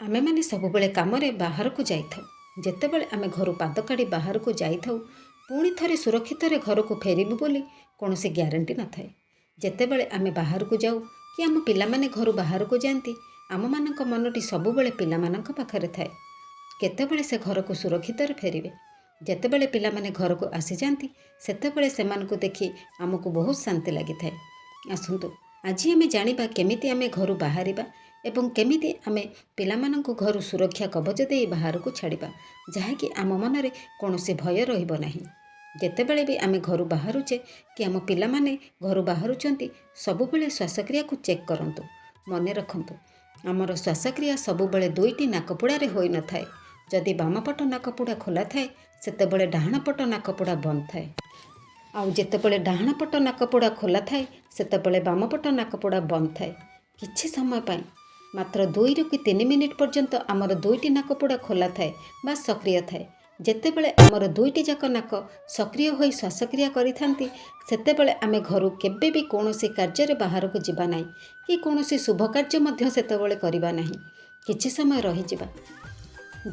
आमेमाने सबुबले कामरे बाहरକୁ ଯାଇଥାଉ। ଯେତେବେଳେ ଆମେ ଘରୁ ପାଦ କାଢ଼ି ବାହାରକୁ ଯାଇଥାଉ, ପୁଣି ଥରେ ସୁରକ୍ଷିତରେ ଘରକୁ ଫେରିବୁ ବୋଲି କୌଣସି ଗ୍ୟାରେଣ୍ଟି ନଥାଏ। ଯେତେବେଳେ ଆମେ ବାହାରକୁ ଯାଉ କି ଆମ ପିଲାମାନେ ଘରୁ ବାହାରକୁ ଯାଆନ୍ତି, ଆମମାନଙ୍କ ମନଟି ସବୁବେଳେ ପିଲାମାନଙ୍କ ପାଖରେ ଥାଏ। କେତେବେଳେ ସେ ଘରକୁ ସୁରକ୍ଷିତରେ ଫେରିବେ। ଯେତେବେଳେ ପିଲାମାନେ ଘରକୁ ଆସିଯାଆନ୍ତି, ସେତେବେଳେ ସେମାନଙ୍କୁ ଦେଖି ଆମକୁ ବହୁତ ଶାନ୍ତି ଲାଗିଥାଏ। ଆସନ୍ତୁ ଆଜି ଆମେ ଜାଣିବା କେମିତି ଆମେ ଘରୁ ବାହାରିବା ଏବଂ କେମିତି ଆମେ ପିଲାମାନଙ୍କୁ ଘରୁ ସୁରକ୍ଷା କବଚ ଦେଇ ବାହାରକୁ ଛାଡ଼ିବା, ଯାହାକି ଆମ ମନରେ କୌଣସି ଭୟ ରହିବ ନାହିଁ। ଯେତେବେଳେ ବି ଆମେ ଘରୁ ବାହାରୁଛେ କି ଆମ ପିଲାମାନେ ଘରୁ ବାହାରୁଛନ୍ତି, ସବୁବେଳେ ଶ୍ୱାସକ୍ରିୟାକୁ ଚେକ୍ କରନ୍ତୁ। ମନେ ରଖନ୍ତୁ, ଆମର ଶ୍ୱାସକ୍ରିୟା ସବୁବେଳେ ଦୁଇଟି ନାକପୁଡ଼ାରେ ହୋଇନଥାଏ। ଯଦି ବାମପଟ ନାକପୁଡ଼ା ଖୋଲା ଥାଏ, ସେତେବେଳେ ଡାହାଣ ପଟ ନାକପୁଡ଼ା ବନ୍ଦ ଥାଏ। ଆଉ ଯେତେବେଳେ ଡାହାଣ ପଟ ନାକପୁଡ଼ା ଖୋଲା ଥାଏ, ସେତେବେଳେ ବାମପଟ ନାକପୁଡ଼ା ବନ୍ଦ ଥାଏ। କିଛି ସମୟ ପାଇଁ ମାତ୍ର 2ରୁ 3 ମିନିଟ୍ ପର୍ଯ୍ୟନ୍ତ ଆମର ଦୁଇଟି ନାକପୁଡ଼ା ଖୋଲା ଥାଏ ବା ସକ୍ରିୟ ଥାଏ। ଯେତେବେଳେ ଆମର ଦୁଇଟି ଯାକ ନାକ ସକ୍ରିୟ ହୋଇ ଶ୍ୱାସକ୍ରିୟା କରିଥାନ୍ତି, ସେତେବେଳେ ଆମେ ଘରୁ କେବେ ବି କୌଣସି କାର୍ଯ୍ୟରେ ବାହାରକୁ ଯିବା ନାହିଁ କି କୌଣସି ଶୁଭ କାର୍ଯ୍ୟ ମଧ୍ୟ ସେତେବେଳେ କରିବା ନାହିଁ। କିଛି ସମୟ ରହିଯିବା।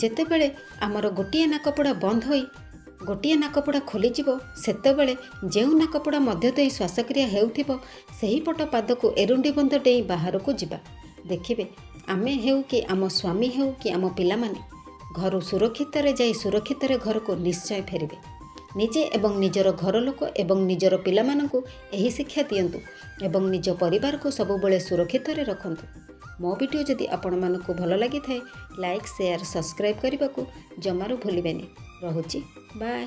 ଯେତେବେଳେ ଆମର ଗୋଟିଏ ନାକପୁଡ଼ା ବନ୍ଦ ହୋଇ ଗୋଟିଏ ନାକପୁଡ଼ା ଖୋଲିଯିବ, ସେତେବେଳେ ଯେଉଁ ନାକପୁଡ଼ା ମଧ୍ୟ ଦେଇ ଶ୍ୱାସକ୍ରିୟା ହେଉଥିବ, ସେହିପଟ ପାଦକୁ ଏରୁଣ୍ଡି ବନ୍ଧ ଡେଇଁ ବାହାରକୁ ଯିବା। ଦେଖିବେ, ଆମେ ହେଉ କି ଆମ ସ୍ୱାମୀ ହେଉ କି ଆମ ପିଲାମାନେ ଘରୁ ସୁରକ୍ଷିତରେ ଯାଇ ସୁରକ୍ଷିତରେ ଘରକୁ ନିଶ୍ଚୟ ଫେରିବେ। ନିଜେ ଏବଂ ନିଜର ଘର ଲୋକ ଏବଂ ନିଜର ପିଲାମାନଙ୍କୁ ଏହି ଶିକ୍ଷା ଦିଅନ୍ତୁ ଏବଂ ନିଜ ପରିବାରକୁ ସବୁବେଳେ ସୁରକ୍ଷିତରେ ରଖନ୍ତୁ। ମୋ ଭିଡ଼ିଓ ଯଦି ଆପଣମାନଙ୍କୁ ଭଲ ଲାଗିଥାଏ, ଲାଇକ୍, ସେୟାର, ସବସ୍କ୍ରାଇବ୍ କରିବାକୁ ଜମାରୁ ଭୁଲିବେନି। ରହୁଛି, ବାଏ।